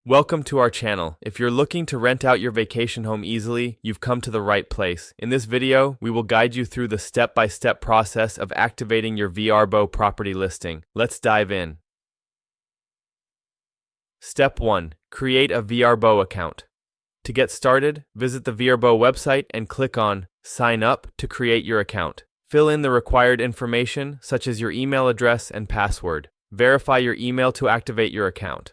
Welcome to our channel. If you're looking to rent out your vacation home easily, you've come to the right place. In this video, we will guide you through the step-by-step process of activating your Vrbo property listing. Let's dive in. Step 1. Create a Vrbo account. To get started, visit the Vrbo website and click on Sign Up to create your account. Fill in the required information, such as your email address and password. Verify your email to activate your account.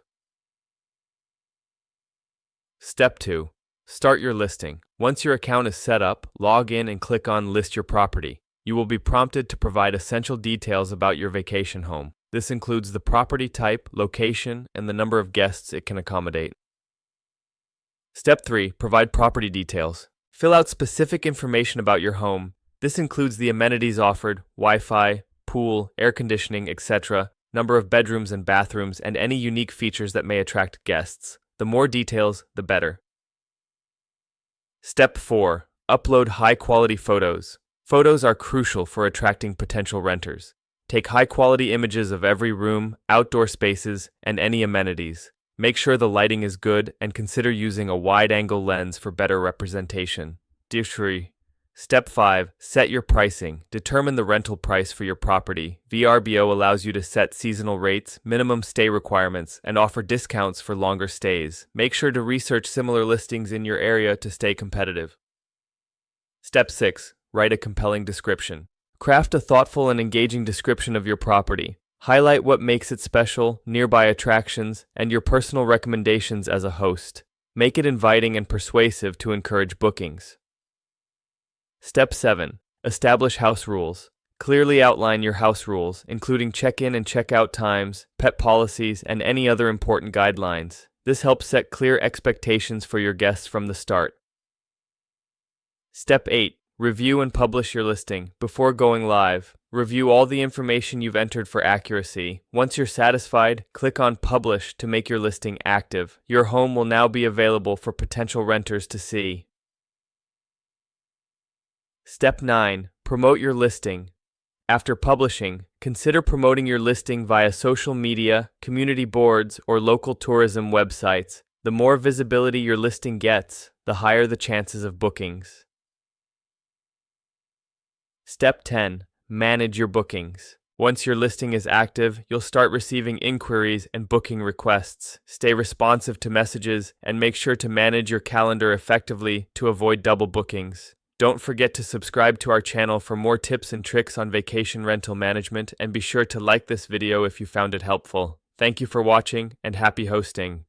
Step 2. Start your listing. Once your account is set up, log in and click on List Your Property. You will be prompted to provide essential details about your vacation home. This includes the property type, location, and the number of guests it can accommodate. Step 3. Provide property details. Fill out specific information about your home. This includes the amenities offered, Wi-Fi, pool, air conditioning, etc., number of bedrooms and bathrooms, and any unique features that may attract guests. The more details, the better. Step 4. Upload high-quality photos. Photos are crucial for attracting potential renters. Take high-quality images of every room, outdoor spaces, and any amenities. Make sure the lighting is good and consider using a wide-angle lens for better representation. Step 5. Set your pricing. Determine the rental price for your property. Vrbo allows you to set seasonal rates, minimum stay requirements, and offer discounts for longer stays. Make sure to research similar listings in your area to stay competitive. Step 6. Write a compelling description. Craft a thoughtful and engaging description of your property. Highlight what makes it special, nearby attractions, and your personal recommendations as a host. Make it inviting and persuasive to encourage bookings. Step 7. Establish house rules. Clearly outline your house rules, including check-in and check-out times, pet policies, and any other important guidelines. This helps set clear expectations for your guests from the start. Step 8. Review and publish your listing. Before going live, review all the information you've entered for accuracy. Once you're satisfied, click on Publish to make your listing active. Your home will now be available for potential renters to see. Step 9. Promote your listing. After publishing, consider promoting your listing via social media, community boards, or local tourism websites. The more visibility your listing gets, the higher the chances of bookings. Step 10. Manage your bookings. Once your listing is active, you'll start receiving inquiries and booking requests. Stay responsive to messages and make sure to manage your calendar effectively to avoid double bookings. Don't forget to subscribe to our channel for more tips and tricks on vacation rental management, and be sure to like this video if you found it helpful. Thank you for watching and happy hosting.